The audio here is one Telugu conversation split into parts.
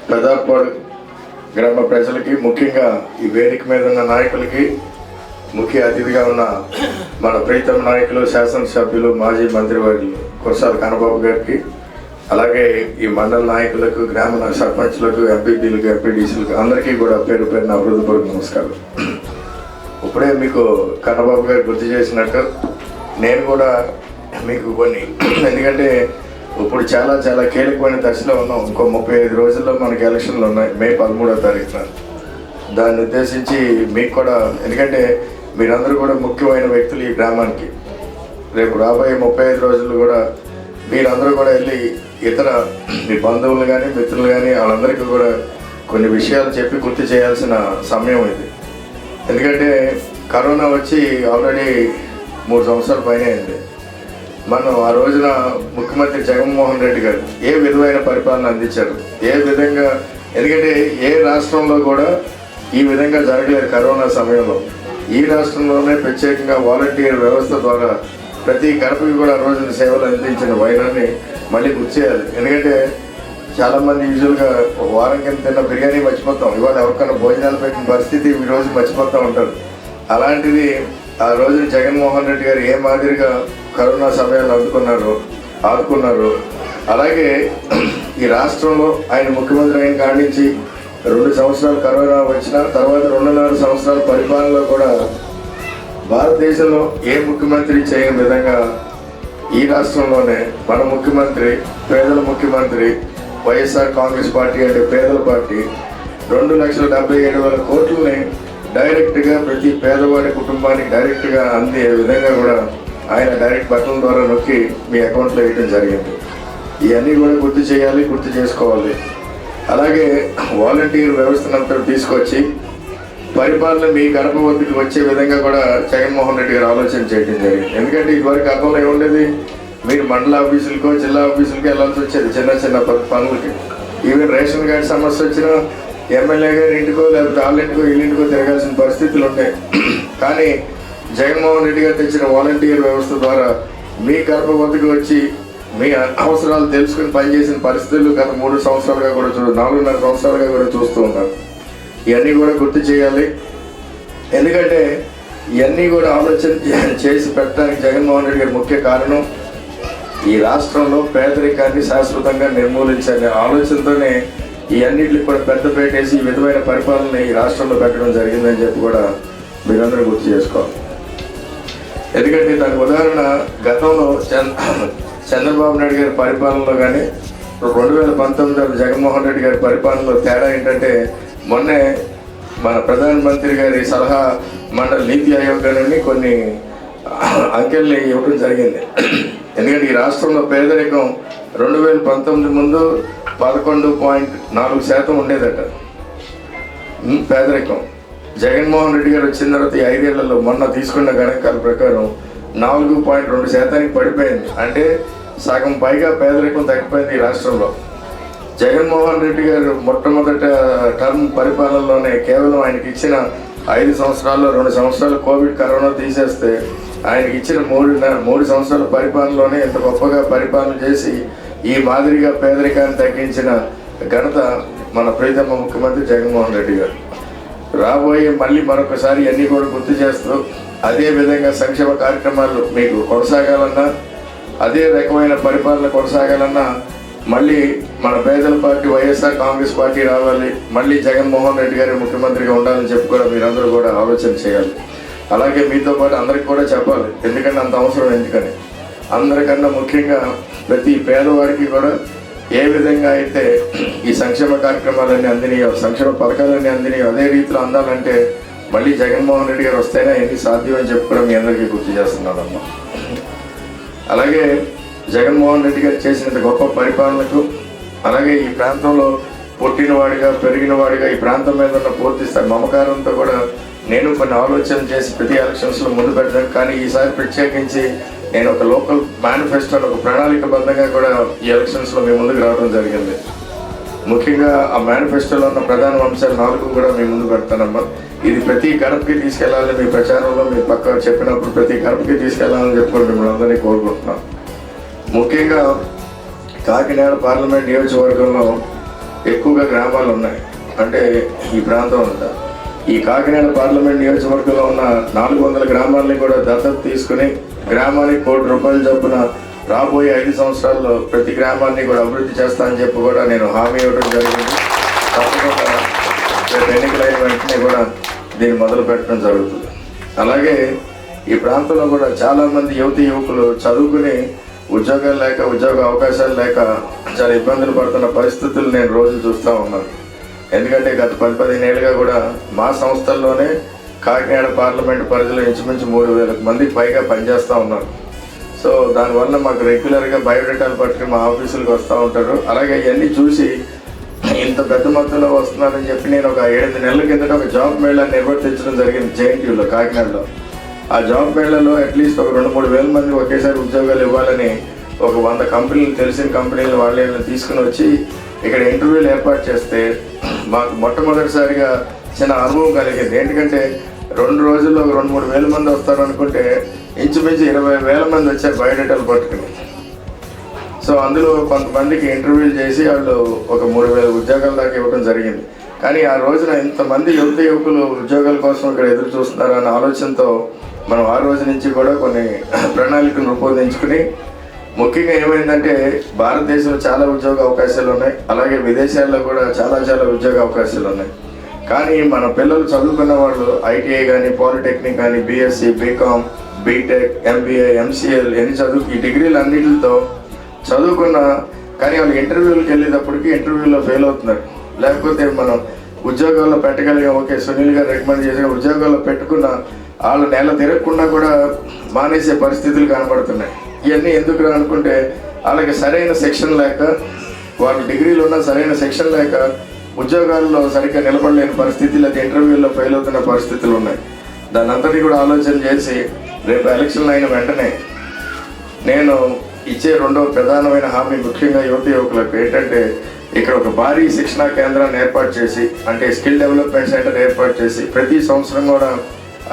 పెదార్పాడు గ్రామ ప్రజలకి, ముఖ్యంగా ఈ వేదిక మీద ఉన్న నాయకులకి, ముఖ్య అతిథిగా ఉన్న మన ప్రీతమ నాయకులు, శాసనసభ్యులు, మాజీ మంత్రివర్యులు కురసాల కన్నబాబు గారికి, అలాగే ఈ మండల నాయకులకు, గ్రామ సర్పంచ్లకు, ఎంపీపీలకు, ఎంపీడీసీలకు అందరికీ కూడా పేరు పేరున హృదయపూర్వక నమస్కారం. ఇప్పుడే మీకు కన్నబాబు గారు గుర్తు చేసినట్టు నేను కూడా మీకు కొన్ని, ఎందుకంటే ఇప్పుడు చాలా చాలా కీలకమైన దశలో ఉన్నాం. ఇంకో 35 రోజుల్లో మనకి ఎలక్షన్లు ఉన్నాయి, మే 13వ తారీఖున. దాన్ని ఉద్దేశించి మీకు కూడా, ఎందుకంటే మీరందరూ కూడా ముఖ్యమైన వ్యక్తులు ఈ గ్రామానికి. రేపు రాబోయే 35 రోజులు కూడా మీరందరూ కూడా వెళ్ళి ఇతర మీ బంధువులు కానీ, మిత్రులు కానీ, వాళ్ళందరికీ కూడా కొన్ని విషయాలు చెప్పి గుర్తు చేయాల్సిన సమయం ఇది. ఎందుకంటే కరోనా వచ్చి ఆల్రెడీ 3 సంవత్సరాల పైన అయింది. మనం ఆ రోజున ముఖ్యమంత్రి జగన్మోహన్ రెడ్డి గారు ఏ విధమైన పరిపాలన అందించారు, ఏ విధంగా, ఎందుకంటే ఏ రాష్ట్రంలో కూడా ఈ విధంగా జరగలేదు కరోనా సమయంలో. ఈ రాష్ట్రంలోనే ప్రత్యేకంగా వాలంటీర్ వ్యవస్థ ద్వారా ప్రతి గడపకి కూడా ఆ రోజున సేవలు అందించిన వైనాన్ని మళ్ళీ గుర్తు చేయాలి. ఎందుకంటే చాలామంది యూజువల్గా వారం కింద తిన్న బిర్యానీ మర్చిపోతాం, ఇవాళ ఎవరికైనా భోజనాలు పెట్టిన పరిస్థితి ఈ రోజు మర్చిపోతూ ఉంటారు. అలాంటిది ఆ రోజున జగన్మోహన్ రెడ్డి గారు ఏ మాదిరిగా కరోనా సమయాన్ని ఆదుకున్నారు. అలాగే ఈ రాష్ట్రంలో ఆయన ముఖ్యమంత్రి అయిన కాడి నుంచి 2 సంవత్సరాలు కరోనా వచ్చిన తర్వాత 2.5 సంవత్సరాల పరిపాలనలో కూడా భారతదేశంలో ఏ ముఖ్యమంత్రి చేయని విధంగా ఈ రాష్ట్రంలోనే మన ముఖ్యమంత్రి, పేదల ముఖ్యమంత్రి, వైఎస్ఆర్ కాంగ్రెస్ పార్టీ అంటే పేదల పార్టీ 2,77,000 కోట్లని డైరెక్ట్గా ప్రతి పేదవాడి కుటుంబానికి డైరెక్ట్గా అందే విధంగా కూడా ఆయన డైరెక్ట్ బటన్ ద్వారా నొక్కి మీ అకౌంట్లో వేయడం జరిగింది. ఇవన్నీ కూడా గుర్తు చేయాలి, గుర్తు చేసుకోవాలి. అలాగే వాలంటీర్ వ్యవస్థనంతా తీసుకొచ్చి పరిపాలన మీ గడప వద్దకు వచ్చే విధంగా కూడా జగన్మోహన్ రెడ్డి గారు ఆలోచన చేయడం జరిగింది. ఎందుకంటే ఇదివరకు గతంలో ఏముండేది, మీరు మండల ఆఫీసులకో జిల్లా ఆఫీసులకి వెళ్ళాల్సి వచ్చేది చిన్న చిన్న పనులకి. ఈవెన్ రేషన్ కార్డు సమస్య వచ్చినా ఎమ్మెల్యే గారి ఇంటికో లేకపోతే వాళ్ళ ఇంటికో వీళ్ళింటికో తిరగాల్సిన పరిస్థితులు ఉంటాయి. కానీ జగన్మోహన్ రెడ్డి గారు తెచ్చిన వాలంటీర్ వ్యవస్థ ద్వారా మీ గడప వద్దకు వచ్చి మీ అవసరాలు తెలుసుకుని పనిచేసిన పరిస్థితులు గత 3 సంవత్సరాలుగా కూడా 4.5 సంవత్సరాలుగా కూడా చూస్తూ ఉన్నారు. ఇవన్నీ కూడా గుర్తు చేయాలి. ఎందుకంటే ఇవన్నీ కూడా ఆలోచన చేసి పెట్టడానికి జగన్మోహన్ రెడ్డి గారి ముఖ్య కారణం ఈ రాష్ట్రంలో పేదరికాన్ని శాశ్వతంగా నిర్మూలించాలనే ఆలోచనతోనే ఇవన్నిటికి కూడా పెద్ద పెట్టేసి ఈ విధమైన పరిపాలన ఈ రాష్ట్రంలో పెట్టడం జరిగిందని చెప్పి కూడా మీరందరూ గుర్తు చేసుకోవాలి. ఎందుకంటే దానికి ఉదాహరణ గతంలో చంద్రబాబు నాయుడు గారి పరిపాలనలో కానీ 2019 జగన్మోహన్ రెడ్డి గారి పరిపాలనలో తేడా ఏంటంటే, మొన్నే మన ప్రధానమంత్రి గారి సలహా మండలి నీతి ఆయోగ్ నుండి కొన్ని అంకెల్ని ఇవ్వడం జరిగింది. ఎందుకంటే ఈ రాష్ట్రంలో పేదరికం 2019 ముందు 11.4% ఉండేదట పేదరికం. జగన్మోహన్ రెడ్డి గారు వచ్చిన తర్వాత 5 ఏళ్లలో మొన్న తీసుకున్న గణాంకాల ప్రకారం 4.2% పడిపోయింది. అంటే సగం పైగా పేదరికం తగ్గిపోయింది ఈ రాష్ట్రంలో. జగన్మోహన్ రెడ్డి గారు మొట్టమొదట టర్మ్ పరిపాలనలోనే కేవలం ఆయనకి ఇచ్చిన 5 సంవత్సరాల్లో 2 సంవత్సరాలు కోవిడ్ కరోనా తీసేస్తే ఆయనకి ఇచ్చిన 3 సంవత్సరాల పరిపాలనలోనే ఇంత గొప్పగా పరిపాలన చేసి ఈ మాదిరిగా పేదరికాన్ని తగ్గించిన ఘనత మన ప్రీతమ ముఖ్యమంత్రి జగన్మోహన్ రెడ్డి గారు. రాబోయే మళ్ళీ మరొకసారి అన్నీ కూడా గుర్తు చేస్తూ అదే విధంగా సంక్షేమ కార్యక్రమాలు మీకు కొనసాగాలన్నా, అదే రకమైన పరిపాలన కొనసాగాలన్నా మళ్ళీ మన పేదల పార్టీ వైఎస్ఆర్ కాంగ్రెస్ పార్టీ రావాలి, మళ్ళీ జగన్మోహన్ రెడ్డి గారి ముఖ్యమంత్రిగా ఉండాలని చెప్పి కూడా మీరందరూ కూడా ఆలోచన చేయాలి. అలాగే మీతో పాటు అందరికి కూడా చెప్పాలి, ఎందుకంటే అంత అవసరం. ఎందుకని అందరికన్నా ముఖ్యంగా ప్రతి పేదవాడికి కూడా ఏ విధంగా అయితే ఈ సంక్షేమ కార్యక్రమాలన్నీ అందినాయో, సంక్షేమ పథకాలన్నీ అందినాయో అదే రీతిలో అందాలంటే మళ్ళీ జగన్మోహన్ రెడ్డి గారు వస్తేనే ఎన్ని సాధ్యం అని చెప్పి కూడా మీ అందరికీ గుర్తు చేస్తున్నానమ్మా. అలాగే జగన్మోహన్ రెడ్డి గారు చేసినంత గొప్ప పరిపాలనకు, అలాగే ఈ ప్రాంతంలో పుట్టినవాడిగా పెరిగినవాడిగా ఈ ప్రాంతం మీద ఉన్న పూర్తి మమకారంతో కూడా నేను కొన్ని ఆలోచన చేసి ప్రతి ఎలక్షన్స్లో ముందు పెడతాను. కానీ ఈసారి ప్రత్యేకించి నేను ఒక లోకల్ మేనిఫెస్టోని ఒక ప్రణాళికబద్ధంగా కూడా ఈ ఎలక్షన్స్లో మీ ముందుకు రావడం జరిగింది. ముఖ్యంగా ఆ మేనిఫెస్టోలో ఉన్న ప్రధాన అంశాలు 4 కూడా మీ ముందు పెడతానమ్మా. ఇది ప్రతి గడపకి తీసుకెళ్లాలని మీ ప్రచారంలో మీ పక్క చెప్పినప్పుడు ప్రతి గడపకి తీసుకెళ్లాలని చెప్పుకొని మిమ్మల్ని అందరినీ కోరుకుంటున్నాం. ముఖ్యంగా కాకినాడ పార్లమెంట్ నియోజకవర్గంలో ఎక్కువగా గ్రామాలు ఉన్నాయి. అంటే ఈ ప్రాంతం అంతా ఈ కాకినాడ పార్లమెంట్ నియోజకవర్గంలో ఉన్న 400 గ్రామాలని కూడా దత్తత తీసుకుని గ్రామానికి ₹1,00,00,000 చొప్పున రాబోయే 5 సంవత్సరాల్లో ప్రతి గ్రామాన్ని కూడా అభివృద్ధి చేస్తానని చెప్పి కూడా నేను హామీ ఇవ్వడం జరిగింది. తప్పకుండా రేపు ఎన్నికలైన వెంటనే కూడా దీన్ని మొదలు పెట్టడం జరుగుతుంది. అలాగే ఈ ప్రాంతంలో కూడా చాలామంది యువకులు చదువుకుని ఉద్యోగాలు లేక ఉద్యోగ అవకాశాలు లేక చాలా ఇబ్బందులు పడుతున్న పరిస్థితులు నేను రోజు చూస్తూ ఉన్నాను. ఎందుకంటే గత 10-15 ఏళ్ళుగా కూడా మా సంస్థల్లోనే కాకినాడ పార్లమెంట్ పరిధిలో ఇంచుమించు 3,000 మందికి పైగా పనిచేస్తూ ఉన్నారు. సో దానివల్ల మాకు రెగ్యులర్గా బయోడేటాలు పట్టుకుని మా ఆఫీసులకు వస్తూ ఉంటారు. అలాగే ఇవన్నీ చూసి ఇంత పెద్ద మొత్తంలో వస్తున్నారని చెప్పి నేను ఒక 7 నెలల కిందట ఒక జాబ్ మేళా నిర్వర్తించడం జరిగింది జేఎన్టీయూలో కాకినాడలో. ఆ జాబ్ మేళాలో అట్లీస్ట్ ఒక 2-3 వేల మంది ఒకేసారి ఉద్యోగాలు ఇవ్వాలని ఒక 100 కంపెనీలు, తెలిసిన కంపెనీలు వాళ్ళని తీసుకుని వచ్చి ఇక్కడ ఇంటర్వ్యూలు ఏర్పాటు చేస్తే మాకు మొట్టమొదటిసారిగా చిన్న అనుభవం కలిగింది. ఎందుకంటే 2 రోజుల్లో ఒక 2-3 వేల మంది వస్తారు అనుకుంటే ఇంచుమించు 20,000 మంది వచ్చారు బయోడేటాలు పట్టుకుని. సో అందులో కొంతమందికి ఇంటర్వ్యూలు చేసి వాళ్ళు ఒక 3,000 ఉద్యోగాల దాకా ఇవ్వడం జరిగింది. కానీ ఆ రోజున ఇంతమంది యువకులు ఉద్యోగాల కోసం ఇక్కడ ఎదురు చూస్తున్నారు అన్న ఆలోచనతో మనం ఆ రోజు నుంచి కూడా కొన్ని ప్రణాళికను రూపొందించుకుని, ముఖ్యంగా ఏమైందంటే భారతదేశంలో చాలా ఉద్యోగ అవకాశాలు ఉన్నాయి, అలాగే విదేశాల్లో కూడా చాలా ఉద్యోగ అవకాశాలు ఉన్నాయి. కానీ మన పిల్లలు చదువుకున్న వాళ్ళు ఐటీఐ కానీ, పాలిటెక్నిక్ కానీ, BSc, BCom, BTech, MBA, MCL ఈ డిగ్రీలు అన్నిటితో చదువుకున్న కానీ వాళ్ళు ఇంటర్వ్యూలకు వెళ్ళేటప్పటికి ఇంటర్వ్యూలో ఫెయిల్ అవుతున్నారు. లేకపోతే మనం ఉద్యోగాల్లో పెట్టగలిగాం, ఓకే సునీల్ గారు రికమెండ్ చేసిన ఉద్యోగాల్లో పెట్టుకున్న వాళ్ళు నెల తిరగకుండా కూడా మానేసే పరిస్థితులు కనబడుతున్నాయి. ఇవన్నీ ఎందుకు అనుకుంటే వాళ్ళకి సరైన శిక్షణ లేక, వాళ్ళు డిగ్రీలో ఉన్న సరైన శిక్షణ లేక ఉద్యోగాల్లో సరిగ్గా నిలబడలేని పరిస్థితులు, అది ఇంటర్వ్యూల్లో ఫెయిల్ అవుతున్న పరిస్థితులు ఉన్నాయి. దాని అంతటి కూడా ఆలోచన చేసి రేపు ఎలక్షన్లు అయిన వెంటనే నేను ఇచ్చే రెండవ ప్రధానమైన హామీ ముఖ్యంగా యువకులకు ఏంటంటే, ఇక్కడ ఒక భారీ శిక్షణా కేంద్రాన్ని ఏర్పాటు చేసి, అంటే స్కిల్ డెవలప్మెంట్ సెంటర్ ఏర్పాటు చేసి ప్రతి సంవత్సరం కూడా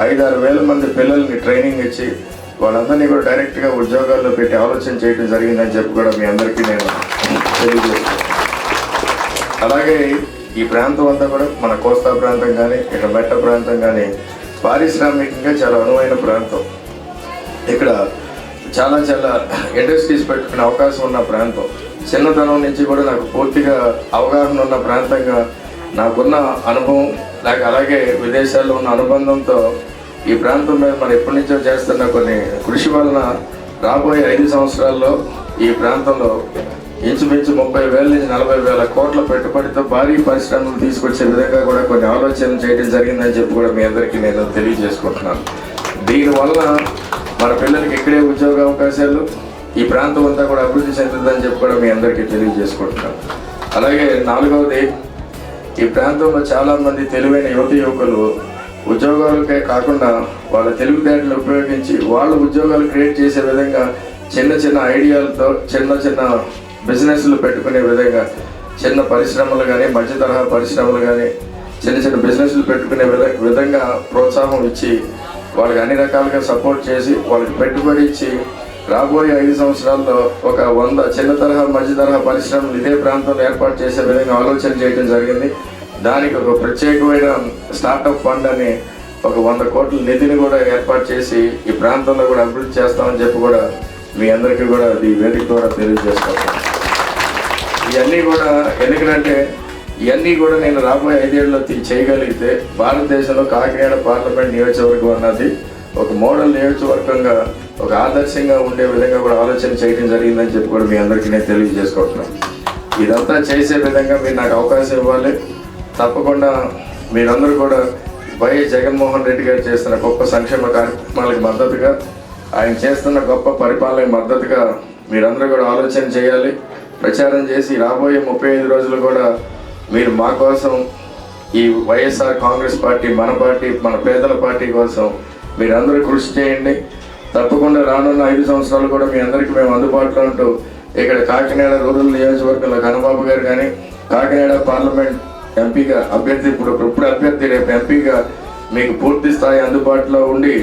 5-6 వేల మంది పిల్లల్ని ట్రైనింగ్ ఇచ్చి వాళ్ళందరినీ కూడా డైరెక్ట్గా ఉద్యోగాల్లో పెట్టి ఆలోచన చేయడం జరిగిందని చెప్పి కూడా మీ అందరికీ నేను తెలియజేస్తాను. అలాగే ఈ ప్రాంతం అంతా కూడా మన కోస్తా ప్రాంతం కానీ, ఇక్కడ మెట్ట ప్రాంతం కానీ పారిశ్రామికంగా చాలా అనువైన ప్రాంతం. ఇక్కడ చాలా ఇండస్ట్రీస్ పెట్టుకునే అవకాశం ఉన్న ప్రాంతం. చిన్నతనం నుంచి కూడా నాకు పూర్తిగా అవగాహన ఉన్న ప్రాంతంగా నాకున్న అనుభవం, అలాగే విదేశాల్లో ఉన్న అనుబంధంతో ఈ ప్రాంతం మీద మనం ఎప్పటి నుంచో చేస్తున్న కొన్ని కృషి వలన రాబోయే 5 సంవత్సరాల్లో ఈ ప్రాంతంలో ఇంచుమించు 30,000 నుంచి 40,000 కోట్ల పెట్టుబడితో భారీ పరిశ్రమలు తీసుకొచ్చే విధంగా కూడా కొన్ని ఆలోచనలు చేయడం జరిగిందని చెప్పి కూడా మీ అందరికీ నేను తెలియజేసుకుంటున్నాను. దీనివల్ల మన పిల్లలకి ఇక్కడే ఉద్యోగ అవకాశాలు, ఈ ప్రాంతం అంతా కూడా అభివృద్ధి చెందుతుందని చెప్పి కూడా మీ అందరికీ తెలియజేసుకుంటున్నాను. అలాగే 4వది, ఈ ప్రాంతంలో చాలామంది తెలివైన యువకులు ఉద్యోగాలకే కాకుండా వాళ్ళ తెలివితేటలు ఉపయోగించి వాళ్ళ ఉద్యోగాలు క్రియేట్ చేసే విధంగా చిన్న ఐడియాలతో చిన్న బిజినెస్లు పెట్టుకునే విధంగా, చిన్న పరిశ్రమలు కానీ, మధ్య తరహా పరిశ్రమలు కానీ, చిన్న బిజినెస్లు పెట్టుకునే విధంగా ప్రోత్సాహం ఇచ్చి వాళ్ళకి అన్ని రకాలుగా సపోర్ట్ చేసి వాళ్ళకి పెట్టుబడి ఇచ్చి రాబోయే 5 సంవత్సరాల్లో ఒక 100 చిన్న తరహా మధ్య తరహా పరిశ్రమలు ఇదే ప్రాంతంలో ఏర్పాటు చేసే విధంగా ఆలోచన చేయడం జరిగింది. దానికి ఒక ప్రత్యేకమైన స్టార్టప్ ఫండ్ అని ఒక 100 కోట్ల నిధిని కూడా ఏర్పాటు చేసి ఈ ప్రాంతంలో కూడా అభివృద్ధి చేస్తామని చెప్పి కూడా మీ అందరికీ కూడా ఈ వేదిక ద్వారా తెలియజేస్తాను. ఇవన్నీ కూడా ఎందుకంటే ఇవన్నీ కూడా నేను రాబోయే 5 ఏళ్ళలో చేయగలిగితే భారతదేశంలో కాకినాడ పార్లమెంట్ నియోజకవర్గం అన్నది ఒక మోడల్ నియోజకవర్గంగా, ఒక ఆదర్శంగా ఉండే విధంగా కూడా ఆలోచన చేయడం జరిగిందని చెప్పి కూడా మీ అందరికీ నేను తెలియజేసుకుంటున్నాను. ఇదంతా చేసే విధంగా మీరు నాకు అవకాశం ఇవ్వాలి. తప్పకుండా మీరందరూ కూడా వైఎస్ జగన్మోహన్ రెడ్డి గారు చేస్తున్న గొప్ప సంక్షేమ కార్యక్రమాలకు మద్దతుగా, ఆయన చేస్తున్న గొప్ప పరిపాలనకు మద్దతుగా మీరందరూ కూడా ఆలోచన చేయాలి, ప్రచారం చేసి రాబోయే 35 రోజులు కూడా మీరు మా కోసం, ఈ వైఎస్ఆర్ కాంగ్రెస్ పార్టీ, మన పార్టీ, మన పేదల పార్టీ కోసం మీరందరూ కృషి చేయండి. తప్పకుండా రానున్న 5 సంవత్సరాలు కూడా మీ అందరికీ మేము అందుబాటులో ఉంటూ ఇక్కడ కాకినాడ రూరల్ నియోజకవర్గంలో కన్నబాబు గారు కానీ, కాకినాడ పార్లమెంట్ ఎంపీగా అభ్యర్థి, ఇప్పుడు అభ్యర్థి రేపు ఎంపీగా మీకు పూర్తి స్థాయి అందుబాటులో ఉండి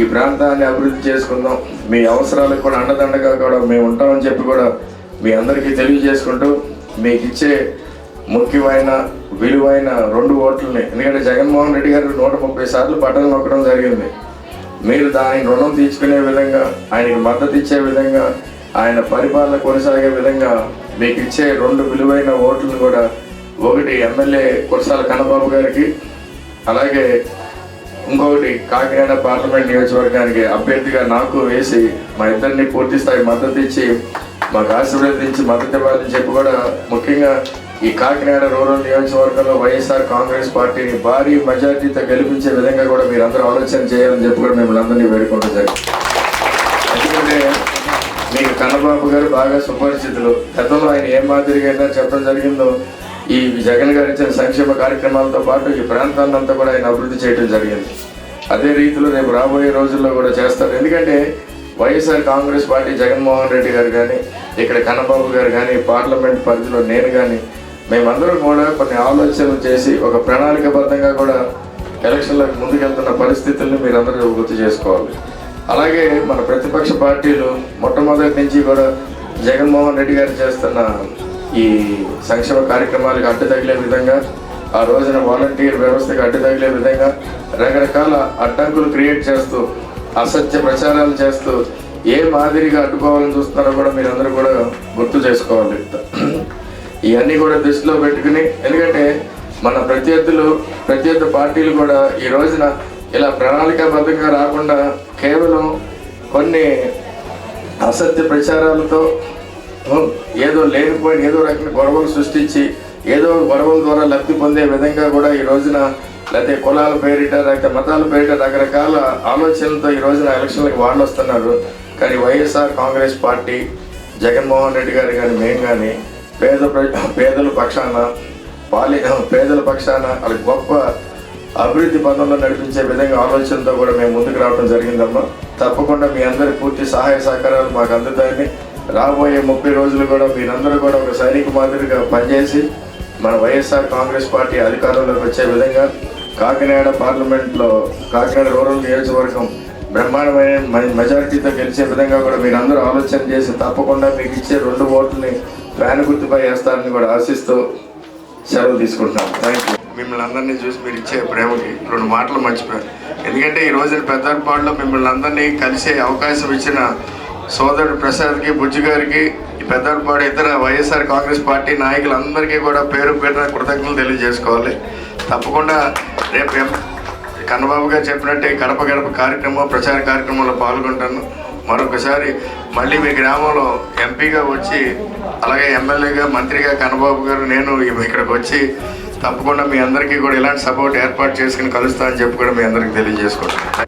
ఈ ప్రాంతాన్ని అభివృద్ధి చేసుకుందాం. మీ అవసరాలకు కూడా అండదండగా కూడా మేము ఉంటామని చెప్పి కూడా మీ అందరికీ తెలియజేసుకుంటూ, మీకు ఇచ్చే ముఖ్యమైన విలువైన 2 ఓట్లని, ఎందుకంటే జగన్మోహన్ రెడ్డి గారు 130 సార్లు బటన్ నొక్కడం జరిగింది. మీరు దాని రుణం తీర్చుకునే విధంగా, ఆయనకి మద్దతు ఇచ్చే విధంగా, ఆయన పరిపాలన కొనసాగే విధంగా మీకు ఇచ్చే 2 విలువైన ఓట్లను కూడా, ఒకటి ఎమ్మెల్యే కురసాల కన్నబాబు గారికి, అలాగే ఇంకొకటి కాకినాడ పార్లమెంట్ నియోజకవర్గానికి అభ్యర్థిగా నాకు వేసి మా ఇద్దరిని పూర్తి స్థాయి మద్దతు ఇచ్చి మాకు ఆశీర్వదించి మద్దతు ఇవ్వాలని చెప్పి కూడా, ముఖ్యంగా ఈ కాకినాడ రూరల్ నియోజకవర్గంలో వైఎస్ఆర్ కాంగ్రెస్ పార్టీని భారీ మెజార్టీతో గెలిపించే విధంగా కూడా మీరందరూ ఆలోచన చేయాలని చెప్పి కూడా మిమ్మల్ని అందరినీ వేడుకుంటూ జరిగింది. ఎందుకంటే మీకు కన్నబాబు గారు బాగా సుపరిచితులు. గతంలో ఆయన ఏ మాదిరిగా అయినా చెప్పడం జరిగిందో, ఈ జగన్ గారు ఇచ్చిన సంక్షేమ కార్యక్రమాలతో పాటు ఈ ప్రాంతాన్నంతా కూడా ఆయన అభివృద్ధి చేయడం జరిగింది. అదే రీతిలో రేపు రాబోయే రోజుల్లో కూడా చేస్తారు. ఎందుకంటే వైఎస్ఆర్ కాంగ్రెస్ పార్టీ జగన్మోహన్ రెడ్డి గారు కానీ, ఇక్కడ కన్నబాబు గారు కానీ, పార్లమెంట్ పరిధిలో నేను కానీ, మేమందరం కూడా కొన్ని ఆలోచనలు చేసి ఒక ప్రణాళికబద్ధంగా కూడా ఎలక్షన్లకు ముందుకెళ్తున్న పరిస్థితుల్ని మీరందరూ గుర్తు చేసుకోవాలి. అలాగే మన ప్రతిపక్ష పార్టీలు మొట్టమొదటి నుంచి కూడా జగన్మోహన్ రెడ్డి గారు చేస్తున్న ఈ సంక్షేమ కార్యక్రమాలకు అడ్డు తగిలే విధంగా, ఆ రోజున వాలంటీర్ వ్యవస్థకు అడ్డు తగిలే విధంగా రకరకాల అడ్డంకులు క్రియేట్ చేస్తూ, అసత్య ప్రచారాలు చేస్తూ ఏ మాదిరిగా అడ్డుకోవాలని చూస్తున్నారో కూడా మీరందరూ కూడా గుర్తు చేసుకోవాలి. ఇవన్నీ కూడా దృష్టిలో పెట్టుకుని, ఎందుకంటే మన ప్రత్యర్థి పార్టీలు కూడా ఈ రోజున ఇలా ప్రణాళికాబద్ధంగా రాకుండా కేవలం కొన్ని అసత్య ప్రచారాలతో ఏదో లేనిపోయిన ఏదో రకమైన గొడవలు సృష్టించి ఏదో గొడవల ద్వారా లబ్ధి పొందే విధంగా కూడా ఈ రోజున, లేకపోతే కులాల పేరిట, లేకపోతే మతాల పేరిట రకరకాల ఆలోచనలతో ఈ రోజున ఎలక్షన్లకు వాళ్ళు వస్తున్నారు. కానీ వైఎస్ఆర్ కాంగ్రెస్ పార్టీ, జగన్మోహన్ రెడ్డి గారు కానీ, మేము కానీ పేదల పక్షాన వాళ్ళకి గొప్ప అభివృద్ధి పనుల్లో నడిపించే విధంగా ఆలోచనతో కూడా మేము ముందుకు రావడం జరిగిందమ్మా. తప్పకుండా మీ అందరి పూర్తి సహాయ సహకారాలు మాకు అందుతాయని, రాబోయే 30 రోజులు కూడా మీరందరూ కూడా ఒక సైనిక మాదిరిగా పనిచేసి మన వైఎస్ఆర్ కాంగ్రెస్ పార్టీ అధికారంలోకి వచ్చే విధంగా కాకినాడ పార్లమెంట్లో, కాకినాడ రూరల్ నియోజకవర్గం బ్రహ్మాండమైన మెజారిటీతో గెలిచే విధంగా కూడా మీరందరూ ఆలోచన చేసి తప్పకుండా మీకు ఇచ్చే 2 ఓట్లని ఫ్యాన్ గుర్తుపై వేస్తారని కూడా ఆశిస్తూ సెలవు తీసుకుంటున్నాను. Thank you. మిమ్మల్ని అందరినీ చూసి మీరు ఇచ్చే ప్రేమకి 2 మాటలు మర్చిపోయారు. ఎందుకంటే ఈ రోజున పెద్దపాడులో మిమ్మల్ని అందరినీ కలిసే అవకాశం ఇచ్చిన సోదరుడు ప్రసాద్కి, బుజ్జి గారికి, ఈ పెద్దపాడు ఇతర వైఎస్ఆర్ కాంగ్రెస్ పార్టీ నాయకులందరికీ కూడా పేరు పేరున కృతజ్ఞతలు తెలియజేసుకోవాలి. తప్పకుండా రేపు కన్నబాబు గారు చెప్పినట్టే గడప గడప కార్యక్రమం, ప్రచార కార్యక్రమంలో పాల్గొంటాను. మరొకసారి మళ్ళీ మీ గ్రామంలో ఎంపీగా వచ్చి, అలాగే ఎమ్మెల్యేగా, మంత్రిగా కన్నబాబు గారు, నేను ఇక్కడికి వచ్చి తప్పకుండా మీ అందరికీ కూడా ఇలాంటి సపోర్ట్ ఏర్పాటు చేసుకుని కలుస్తా అని చెప్పి కూడా మీ అందరికీ తెలియజేసుకుంటాను.